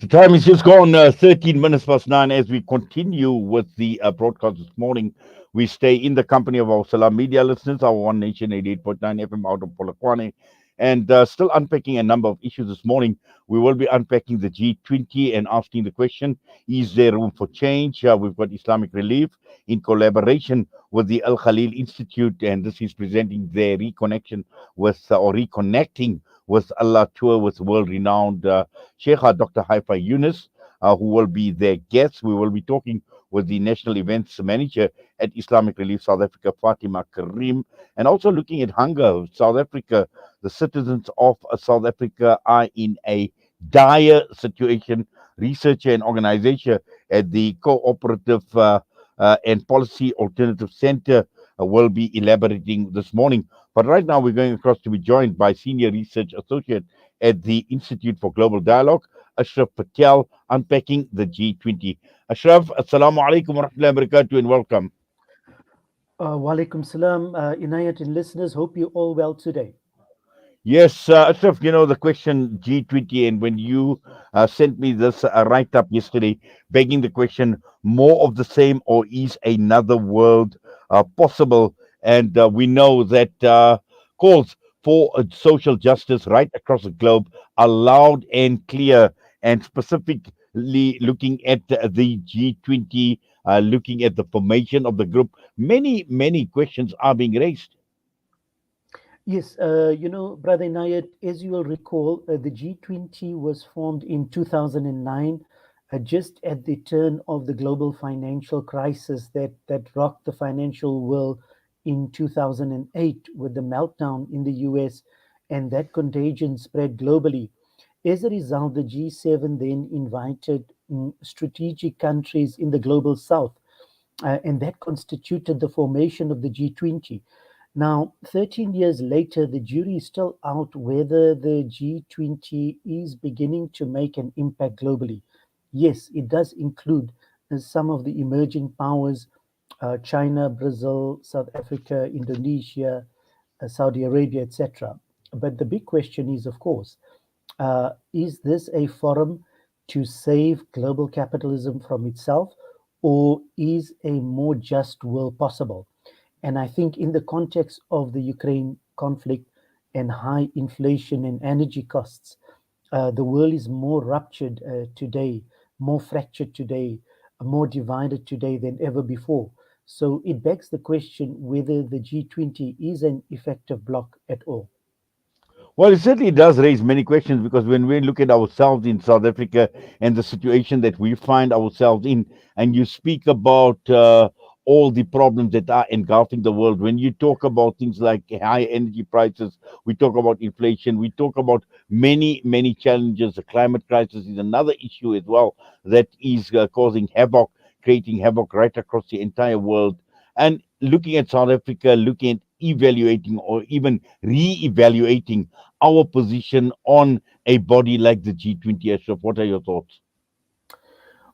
The time is just gone 13 minutes past 9 as we continue with the broadcast this morning. We stay in the company of our Salam Media listeners, our One Nation 88.9 FM out of Polokwane, and still unpacking a number of issues this morning. We will be unpacking the G20 and asking the question, is there room for change? We've got Islamic Relief in collaboration with the Al Khalil Institute, and this is presenting their reconnection with, or reconnecting with Allah tour with world-renowned Sheikh Dr. Haifa Yunus, who will be their guest. We will be talking with the National Events Manager at Islamic Relief South Africa, Fatima Karim, and also looking at hunger. South Africa, the citizens of South Africa are in a dire situation. Researcher and organizer at the Cooperative and Policy Alternative Center will be elaborating this morning. But right now, we're going across to be joined by Senior Research Associate at the Institute for Global Dialogue, Ashraf Patel, unpacking the G20. Ashraf, assalamu alaikum wa rahmatullahi wa barakatuh, and welcome. Walaikum salam, Inayat and listeners. Hope you're all well today. Yes, Ashraf, the question G20, and when you sent me this write up yesterday, begging the question, more of the same or is another world possible? And we know that calls for social justice right across the globe are loud and clear, and specifically looking at the G20, looking at the formation of the group, many questions are being raised. Yes, Brother Inayat, as you will recall, the G20 was formed in 2009, just at the turn of the global financial crisis that rocked the financial world in 2008 with the meltdown in the US, and that contagion spread globally. As a result, the G7 then invited strategic countries in the global south, and that constituted the formation of the G20. Now, 13 years later, the jury is still out whether the G20 is beginning to make an impact globally. Yes, it does include some of the emerging powers: China, Brazil, South Africa, Indonesia, Saudi Arabia, etc. But the big question is, of course, is this a forum to save global capitalism from itself, or is a more just world possible? And I think, in the context of the Ukraine conflict and high inflation and energy costs, the world is more ruptured today, more fractured today, more divided today than ever before. So it begs the question whether the G20 is an effective bloc at all. Well, it certainly does raise many questions because when we look at ourselves in South Africa and the situation that we find ourselves in, and you speak about all the problems that are engulfing the world, when you talk about things like high energy prices, we talk about inflation, we talk about many challenges. The climate crisis is another issue as well that is causing havoc, creating havoc right across the entire world. And looking at South Africa, looking at evaluating or even re-evaluating our position on a body like the G20, Ashraf. What are your thoughts?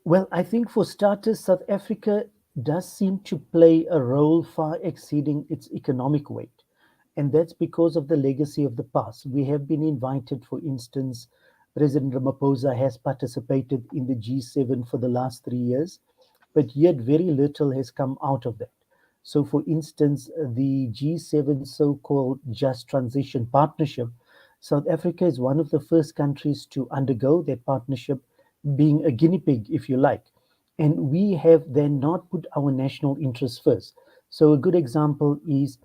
Well, I think for starters, South Africa does seem to play a role far exceeding its economic weight. And that's because of the legacy of the past. We have been invited, for instance, President Ramaphosa has participated in the G7 for the last 3 years, but yet very little has come out of that. So, for instance, the G7 so called Just Transition Partnership, South Africa is one of the first countries to undergo that partnership, being a guinea pig, if you like. And we have then not put our national interests first. So, a good example is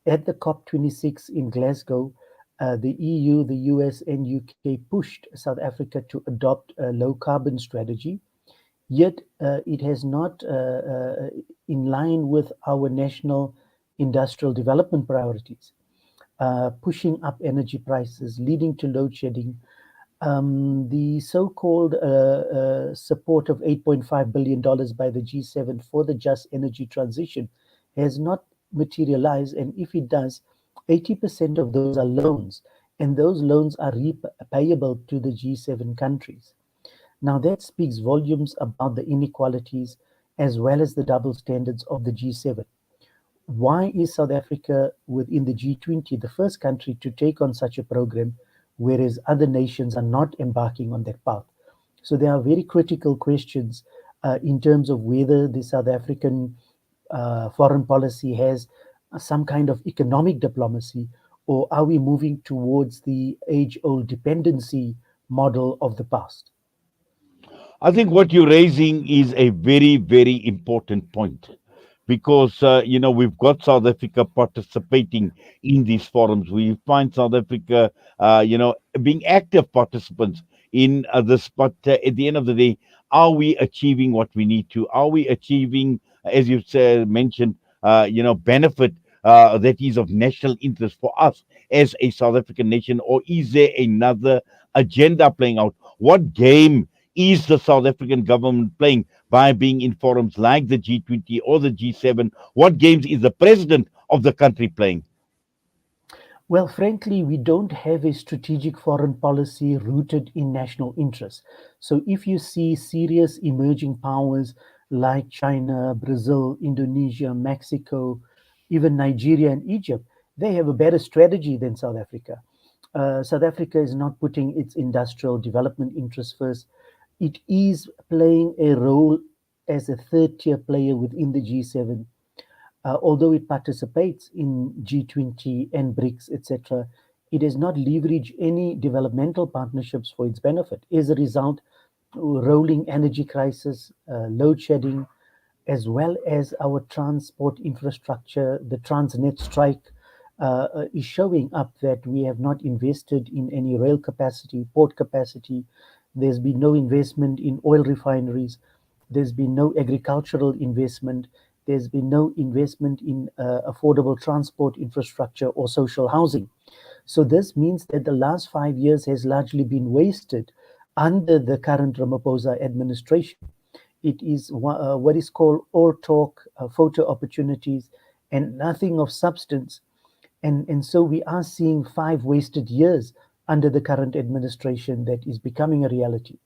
at the COP26 in Glasgow, the EU, the US, and UK pushed South Africa to adopt a low carbon strategy. Yet it has not, in line with our national industrial development priorities, pushing up energy prices, leading to load shedding. The so called support of $8.5 billion by the G7 for the just energy transition has not materialized. And if it does, 80% of those are loans, and those loans are repayable to the G7 countries. Now, that speaks volumes about the inequalities as well as the double standards of the G7. Why is South Africa within the G20 the first country to take on such a program, whereas other nations are not embarking on that path? So there are very critical questions in terms of whether the South African foreign policy has some kind of economic diplomacy, or are we moving towards the age old dependency model of the past? I think what you're raising is a very, very important point because, we've got South Africa participating in these forums. We find South Africa, being active participants in this. But at the end of the day, are we achieving what we need to? Are we achieving, as you said, mentioned, benefit that is of national interest for us as a South African nation? Or is there another agenda playing out? What game is the South African government playing by being in forums like the G20 or the G7? What games is the president of the country playing? Well, frankly, we don't have a strategic foreign policy rooted in national interests. So if you see serious emerging powers like China, Brazil, Indonesia, Mexico, even Nigeria and Egypt, they have a better strategy than South Africa. South Africa is not putting its industrial development interests first. It is playing a role as a third tier player within the G7. Although it participates in G20 and BRICS, etc., it has not leveraged any developmental partnerships for its benefit. As a result, rolling energy crisis, load shedding, as well as our transport infrastructure, the Transnet strike, is showing up that we have not invested in any rail capacity, port capacity. There's been no investment in oil refineries. There's been no agricultural investment. There's been no investment in affordable transport infrastructure or social housing. So this means that the last 5 years has largely been wasted under the current Ramaphosa administration. It is what is called all talk, photo opportunities, and nothing of substance. And so we are seeing 5 wasted years under the current administration that is becoming a reality.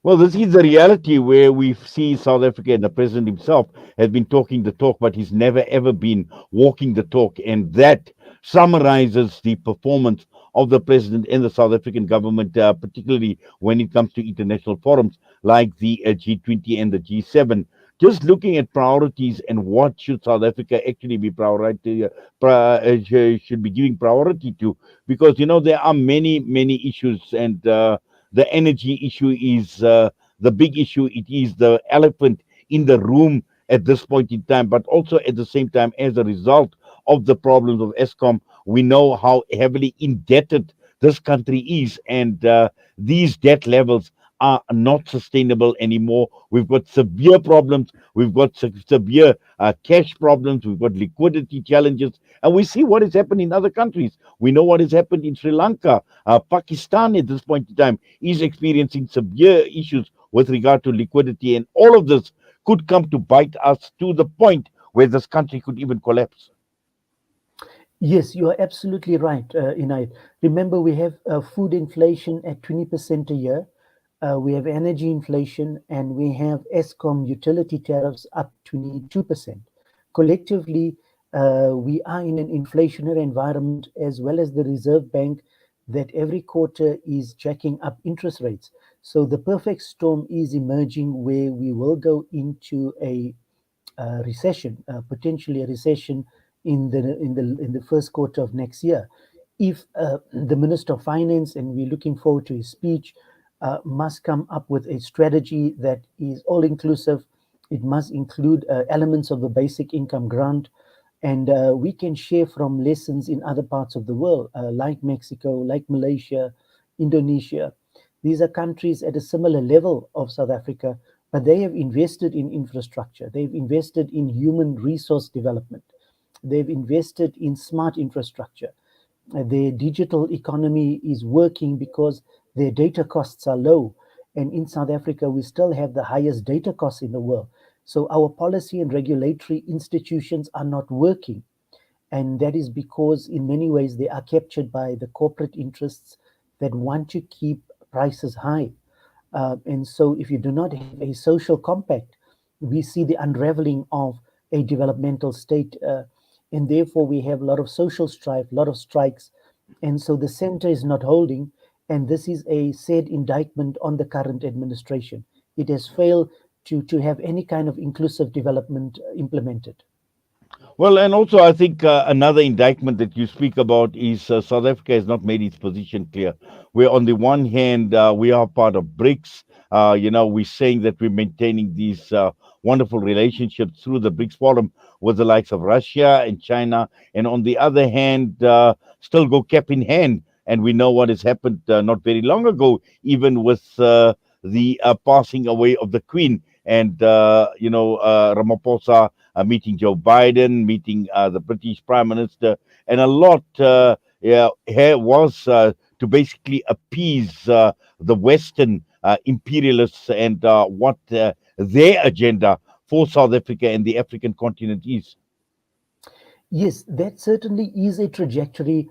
Well, this is the reality where we see South Africa, and the president himself has been talking the talk, but he's never ever been walking the talk. And that summarizes the performance of the president and the South African government, particularly when it comes to international forums like the G20 and the G7. Just looking at priorities and what should South Africa actually be should be giving priority to, because there are many, many issues, and the energy issue is the big issue. It is the elephant in the room at this point in time, but also at the same time, as a result of the problems of ESCOM, we know how heavily indebted this country is, and these debt levels are not sustainable anymore. We've got severe problems. We've got severe cash problems. We've got liquidity challenges. And we see what has happened in other countries. We know what has happened in Sri Lanka. Pakistan at this point in time is experiencing severe issues with regard to liquidity. And all of this could come to bite us to the point where this country could even collapse. Yes, you are absolutely right, Inayat. Remember, we have food inflation at 20% a year. We have energy inflation, and we have ESCOM utility tariffs up 22%. Collectively, we are in an inflationary environment, as well as the Reserve Bank that every quarter is jacking up interest rates. So the perfect storm is emerging where we will go into a recession, potentially a recession in the first quarter of next year. If the Minister of Finance, and we're looking forward to his speech, must come up with a strategy that is all inclusive. It must include elements of the basic income grant, and we can share from lessons in other parts of the world, like Mexico, like Malaysia, Indonesia. These are countries at a similar level of South Africa, but they have invested in infrastructure. They've invested in human resource development. They've invested in smart infrastructure. Their digital economy is working because their data costs are low. And in South Africa, we still have the highest data costs in the world. So our policy and regulatory institutions are not working. And that is because, in many ways, they are captured by the corporate interests that want to keep prices high. And so, if you do not have a social compact, we see the unraveling of a developmental state. And therefore, we have a lot of social strife, a lot of strikes. And so, the center is not holding. And this is a sad indictment on the current administration. It has failed to have any kind of inclusive development implemented. Well, and also I think another indictment that you speak about is South Africa has not made its position clear. Where on the one hand we are part of BRICS, we're saying that we're maintaining these wonderful relationships through the BRICS forum with the likes of Russia and China, and on the other hand, still go cap in hand. And we know what has happened not very long ago, even with the passing away of the Queen and Ramaphosa meeting Joe Biden, meeting the British Prime Minister, and a lot yeah, here was to basically appease the Western imperialists and what their agenda for South Africa and the African continent is. Yes, that certainly is a trajectory.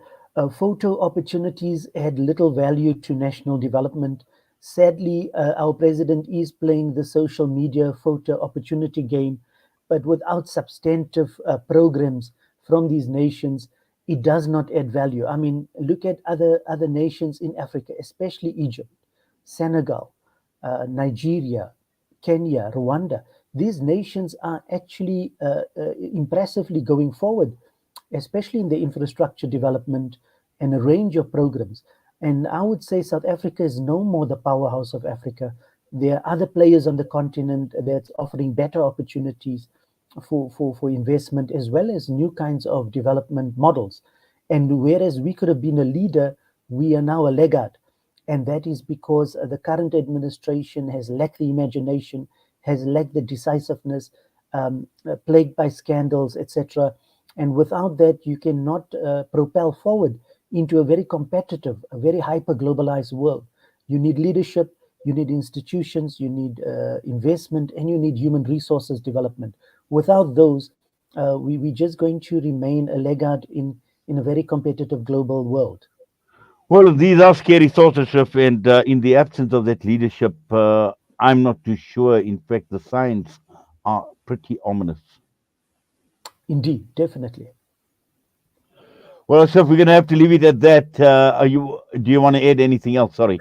Photo opportunities had little value to national development. Sadly, our president is playing the social media photo opportunity game, but without substantive programs from these nations, it does not add value. I mean, look at other nations in Africa, especially Egypt, Senegal, Nigeria, Kenya, Rwanda. These nations are actually impressively going forward, especially in the infrastructure development and a range of programs. And I would say South Africa is no more the powerhouse of Africa. There are other players on the continent that's offering better opportunities for investment as well as new kinds of development models. And whereas we could have been a leader, we are now a laggard. And that is because the current administration has lacked the imagination, has lacked the decisiveness, plagued by scandals, etc. And without that, you cannot propel forward into a very competitive, a very hyper globalized world. You need leadership, you need institutions, you need investment, and you need human resources development. Without those, we're just going to remain a laggard in a very competitive global world. Well, these are scary thoughts, Ashraf, and in the absence of that leadership, I'm not too sure. In fact, the signs are pretty ominous. Indeed, definitely. Well, Ashraf, we're going to have to leave it at that. Do you want to add anything else? Sorry.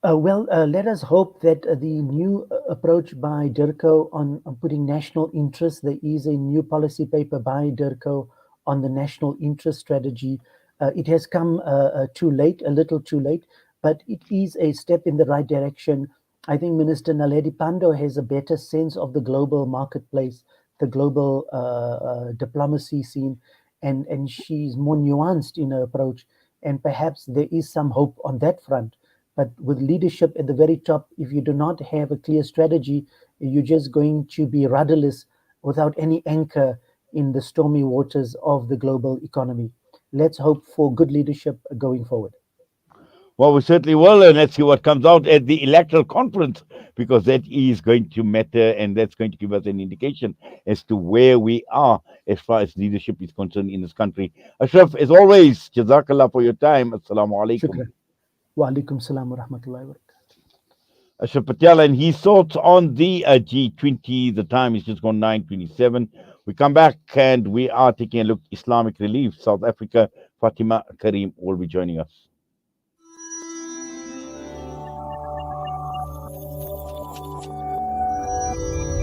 Let us hope that the new approach by DIRCO on putting national interest, there is a new policy paper by DIRCO on the national interest strategy. It has come too late, a little too late, but it is a step in the right direction. I think Minister Naledi Pandor has a better sense of the global marketplace, the global diplomacy scene, and she's more nuanced in her approach. And perhaps there is some hope on that front. But with leadership at the very top, if you do not have a clear strategy, you're just going to be rudderless without any anchor in the stormy waters of the global economy. Let's hope for good leadership going forward. Well, we certainly will, and let's see what comes out at the electoral conference, because that is going to matter, and that's going to give us an indication as to where we are as far as leadership is concerned in this country. Ashraf, as always, Jazakallah for your time. Assalamu alaikum. Shukran. Wa alaikum salam wa rahmatullahi wa barakatuh. Ashraf Patel and his thoughts on the G20. The time is just gone 9:27. We come back and we are taking a look Islamic relief. South Africa, Fatima Karim will be joining us.